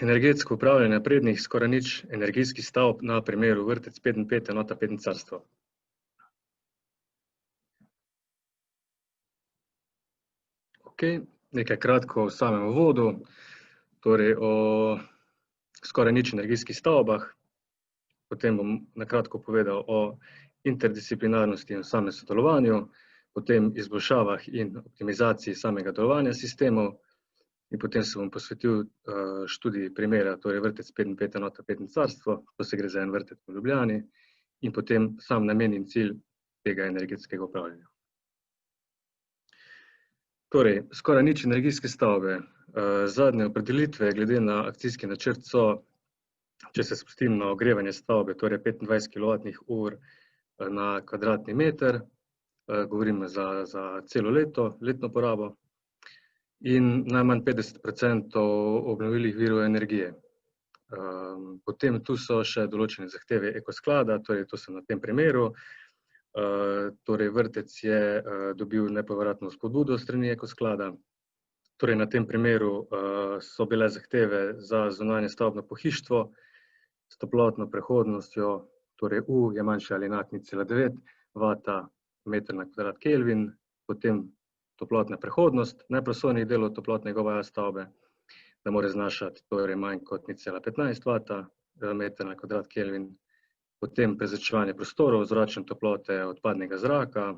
Energetsko upravljanje naprednih skoraj nič energijskih stavb na primeru vrtec 5 enota 5 carstvo. Nekaj kratko o samem uvodu, torej o skoraj nič energijskih stavbah, potem bom na kratko povedal o interdisciplinarnosti in samem sodelovanju, potem izboljšavah in optimizaciji samega delovanja sistemov in potem se bom posvetil študiji primera, torej vrtec 5 enota 5 carstvo, ko se gre za en vrtec v Ljubljani in potem sam namen in cilj tega energetskega upravljanja. Torej, skoraj nič energijske stavbe. Zadnje opredelitve glede na akcijski načrt so, če se spustim na ogrevanje stavbe, torej 25 kilovatnih ur na kvadratni meter, govorimo za celo leto, letno porabo, in najmanj 50% obnovljivih virov energije. Potem tu so še določene zahteve ekosklada, torej to sem na tem primeru. Torej vrtec je dobil nepovratno spodbudo strani ekosklada. Torej na tem primeru so bile zahteve za zunanje stavbno pohištvo s toplotno prehodnostjo, torej U je manjši ali enak 0,9 vata meter na kvadrat Kelvin, potem toplotna prehodnost neprosojnih delov toplotnega vaja stavbe, da mora znašati torej manj kot 0,15 vata meter na kvadrat Kelvin, potem prezračevanje prostorov, zračne toplote odpadnega zraka,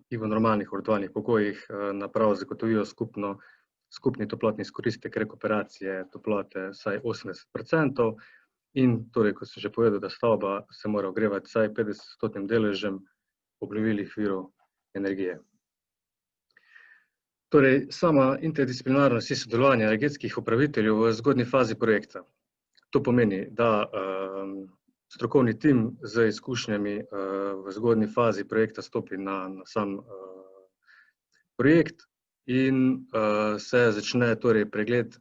ki v normalnih obratovalnih pogojih naprav zagotovijo skupni toplotni izkoristek rekuperacije toplote vsaj 80%, in torej, kot sem že povedal, da stavba se mora ogrevati vsaj 50% deležem obnovljivih virov energije. Torej, sama interdisciplinarnost in sodelovanje energetskih upraviteljev v zgodnji fazi projekta. To pomeni, da strokovni tim z izkušnjami v zgodnji fazi projekta stopi na sam projekt in se začne torej pregled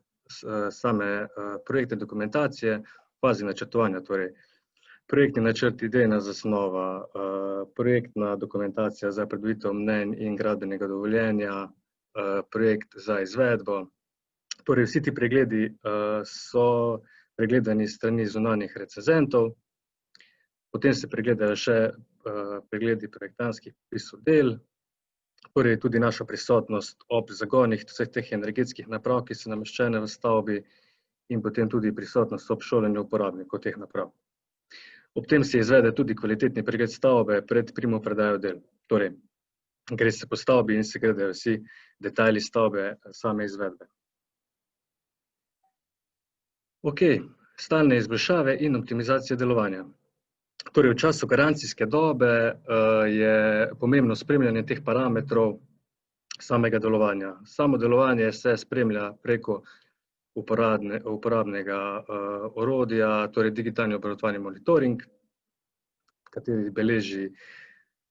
same projektne dokumentacije v fazi načrtovanja, torej projektni načrt, idejna zasnova, projektna dokumentacija za pridobitev mnenj in gradbenega dovoljenja, projekt za izvedbo. Torej vsi ti pregledi so pregledani s strani zunanjih recenzentov. Potem se pregledajo še pregledi projektantskih popisov del, torej tudi naša prisotnost ob zagonih vseh teh energetskih naprav, ki so nameščene v stavbi, in potem tudi prisotnost ob šolanju uporabnikov teh naprav. Ob tem se izvede tudi kvalitetni pregled stavbe pred primopredajo del. Torej, gre se po stavbi in se gledajo vsi detajli stavbe same izvedbe. Stalne izboljšave in optimizacija delovanja. Torej, v času garancijske dobe je pomembno spremljanje teh parametrov samega delovanja. Samo delovanje se spremlja preko uporabnega orodja, torej digitalni obratovalni monitoring, kateri beleži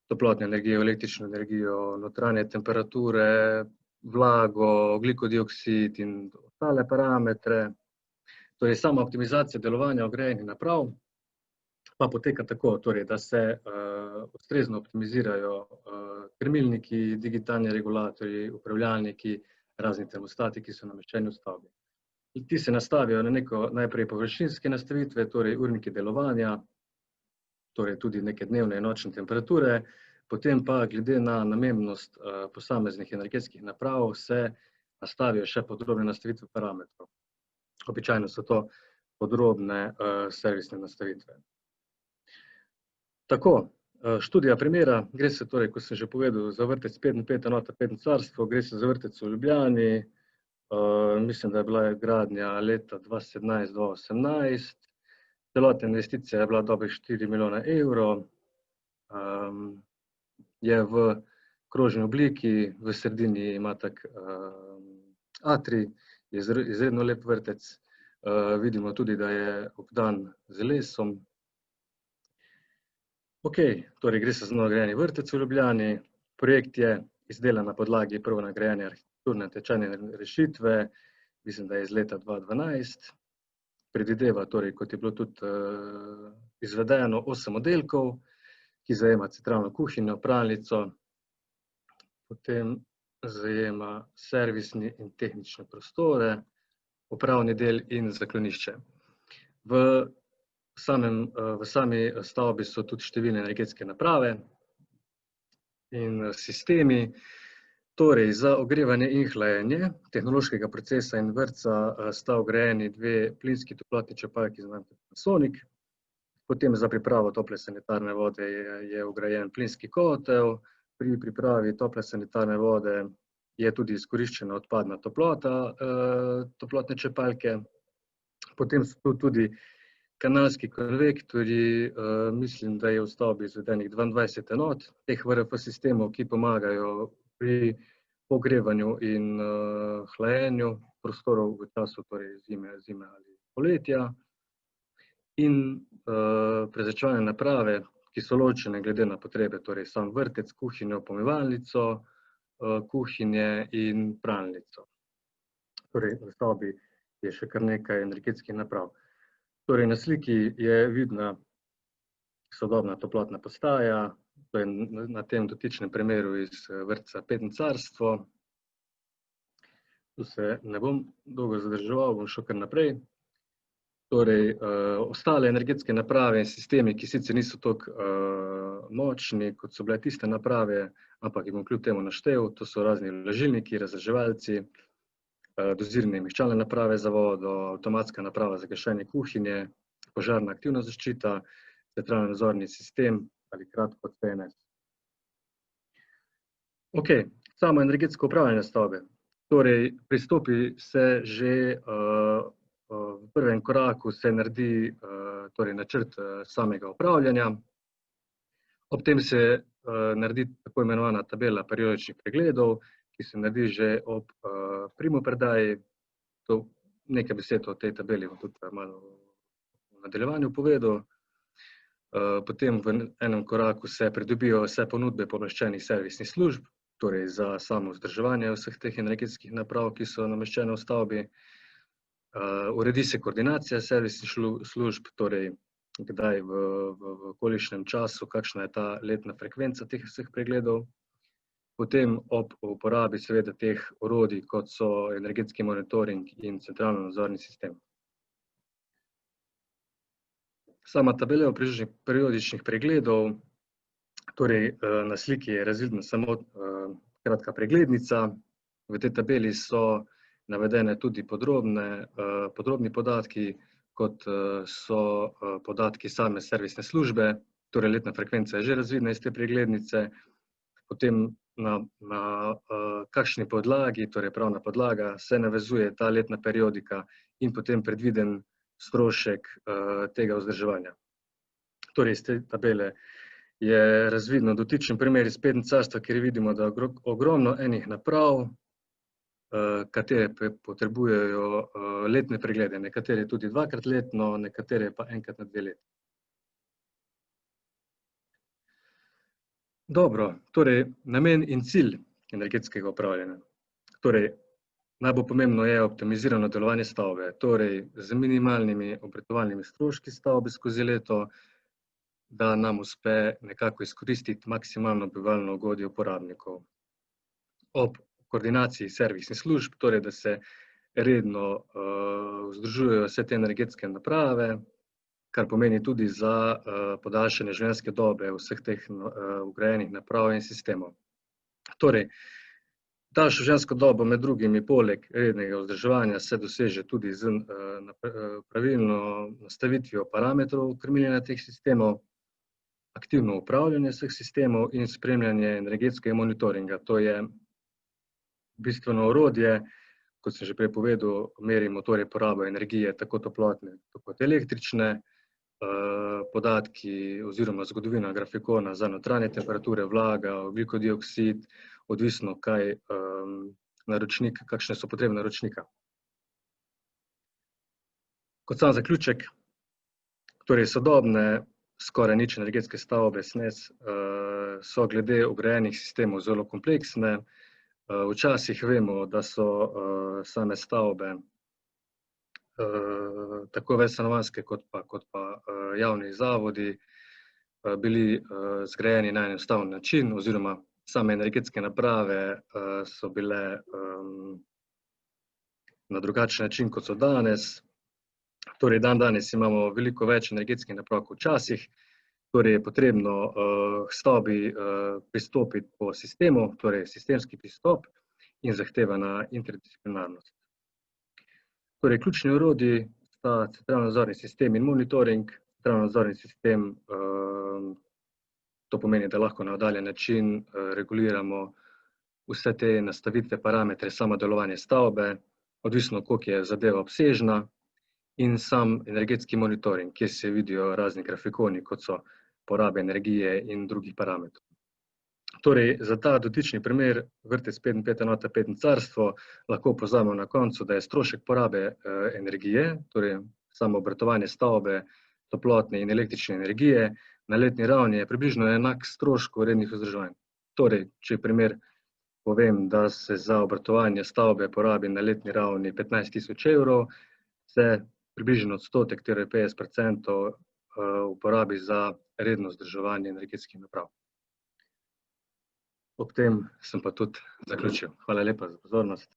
toplotno energijo, električno energijo, notranje temperature, vlago, ogljikov dioksid in ostale parametre. Torej, sama optimizacija delovanja ogrejnih naprav pa poteka tako, torej, da se ustrezno optimizirajo krmilniki, digitalni regulatorji, upravljalniki, razni termostati, ki so nameščeni v stavbi. Ti se nastavijo na neko najprej površinske nastavitve, torej urniki delovanja, torej tudi neke dnevne in nočne temperature, potem pa glede na namembnost posameznih energetskih naprav se nastavijo še podrobne nastavitve parametrov. Običajno so to podrobne servisne nastavitve. Tako, študija primera, gre se torej, kot sem že povedal, za vrtec 5 enota 5 carstvo, gre se za vrtec v Ljubljani, mislim, da je bila gradnja leta 2017-2018, celotna investicija je bila dobrih 4 milijone evrov, je v krožni obliki, v sredini ima tak atrij, je izredno lep vrtec, vidimo tudi, da je obdan z lesom. Torej gre se za novograjeni vrtec v Ljubljani, projekt je izdelan na podlagi prvo nagrajene arhitekturne tečajne rešitve, mislim, da je iz leta 2012, predvideva, torej, kot je bilo tudi izvedeno, 8 oddelkov, ki zajema centralno kuhinjo, pralnico, potem zajema servisni in tehnične prostore, upravni del in zaklonišče. V sami stavbi so tudi številne energetske naprave in sistemi. Torej, za ogrevanje in hlajenje tehnološkega procesa in vrtca sta vgrajeni dve plinski toplotni črpalki znamke Panasonic. Potem za pripravo tople sanitarne vode je vgrajen plinski kotel. Pri pripravi tople sanitarne vode je tudi izkoriščena odpadna toplota toplotne črpalke. Potem so tu tudi kanalski konvektorji, mislim, da je v stavbi izvedenih 22 enot teh VRF sistemov, ki pomagajo pri ogrevanju in hlajenju prostorov v času torej zime ali poletja. In prezračevalne naprave, ki so ločene glede na potrebe, torej sam vrtec, kuhinjo, pomivalnico, kuhinje in pralnico. Torej, v stavbi je še kar nekaj energetskih naprav. Torej, na sliki je vidna sodobna toplotna postaja, to je na tem dotičnem primeru iz vrtca Petno carstvo. Tu se ne bom dolgo zadrževal, bom šel kar naprej. Torej, ostale energetske naprave in sistemi, ki sicer niso toliko močni, kot so bile tiste naprave, ampak jih bom kljub temu naštel, to so razni vlažilniki, razreževalci, dozirne in mehčalne naprave za vodo, avtomatska naprava za gašenje kuhinje, požarna aktivna zaščita, centralni nadzorni sistem ali kratko CNS. Ok, samo energetsko upravljanje stavbe. Torej, pristopi se že v prvem koraku se naredi torej načrt samega upravljanja. Ob tem se naredi tako imenovana tabela periodičnih pregledov, ki se naredi že ob primopredaji. Nekaj besed o tej tabeli bom tudi malo v nadaljevanju povedal. Potem v enem koraku se pridobijo vse ponudbe pooblaščenih servisnih služb, torej za samo vzdrževanje vseh teh energetskih naprav, ki so nameščene v stavbi. Uredi se koordinacija servisnih služb, torej kdaj v kolikšnem času, kakšna je ta letna frekvenca teh vseh pregledov. Potem ob uporabi seveda teh orodij, kot so energetski monitoring in centralno nadzorni sistem. Sama tabela periodičnih pregledov, torej na sliki je razvidna samo kratka preglednica. V tej tabeli so navedene tudi podrobni podatki, kot so podatki same servisne službe, torej letna frekvenca je že razvidna iz te preglednice. Potem na kakšni podlagi, torej pravna podlaga, se navezuje ta letna periodika in potem predviden strošek tega vzdrževanja. Torej, iz te tabele je razvidno dotičen primer iz Petno carstva, kjer vidimo, da je ogromno enih naprav, katere potrebujejo letne preglede, nekatere tudi dvakrat letno, nekatere pa enkrat na 2 leti. Dobro, torej namen in cilj energetskega upravljanja. Torej, najbolj pomembno je optimizirano delovanje stavbe, torej z minimalnimi obratovalnimi stroški stavbe skozi leto, da nam uspe nekako izkoristiti maksimalno bivalno ugodje uporabnikov. Ob koordinaciji servisnih služb, torej da se redno vzdržujejo vse te energetske naprave, kar pomeni tudi za podaljšanje življenjske dobe vseh teh vgrajenih naprav in sistemov. Torej, daljšo življenjsko dobo med drugimi poleg rednega vzdrževanja se doseže tudi z pravilno nastavitvijo parametrov krmiljenja teh sistemov, aktivno upravljanje vseh sistemov in spremljanje energetskega monitoringa. To je bistveno orodje, kot sem že prej povedal, merimo torej porabo energije, tako toplotne kot električne, podatki oziroma zgodovina grafikona za notranje temperature, vlaga, ogljikov dioksid, odvisno kaj naročnik, kakšne so potrebe naročnika. Kot sam zaključek, torej sodobne skoraj nič energetske stavbe SNES so glede vgrajenih sistemov zelo kompleksne. Včasih vemo, da so same stavbe tako večstanovanjske kot pa javni zavodi bili zgrajeni na enostaven način oziroma same energetske naprave so bile na drugačen način, kot so danes. Torej, danes imamo veliko več energetskih naprav kot včasih, torej je potrebno k stavbi pristopiti po sistemu, torej sistemski pristop in zahtevana interdisciplinarnost. Torej, ključni orodji sta centralni nadzorni sistem in monitoring. Centralni nadzorni sistem, to pomeni, da lahko na oddaljen način reguliramo vse te nastavitve, parametre, samo delovanje stavbe, odvisno, koliko je zadeva obsežna, in sam energetski monitoring, kjer se vidijo razni grafikoni, kot so porabe energije in drugih parametrov. Torej, za ta dotični primer, vrtec 5.5 enota 5 carstvo, lahko povzamemo na koncu, da je strošek porabe energije, torej samo obratovanje stavbe, toplotne in električne energije, na letni ravni je približno enak strošku rednih vzdrževanj. Torej, če primer povem, da se za obratovanje stavbe porabi na letni ravni 15.000 evrov, se približno odstotek, torej 50%, uporabi za redno vzdrževanje energetskih naprav. Ob tem sem pa tudi zaključil. Hvala lepa za pozornost.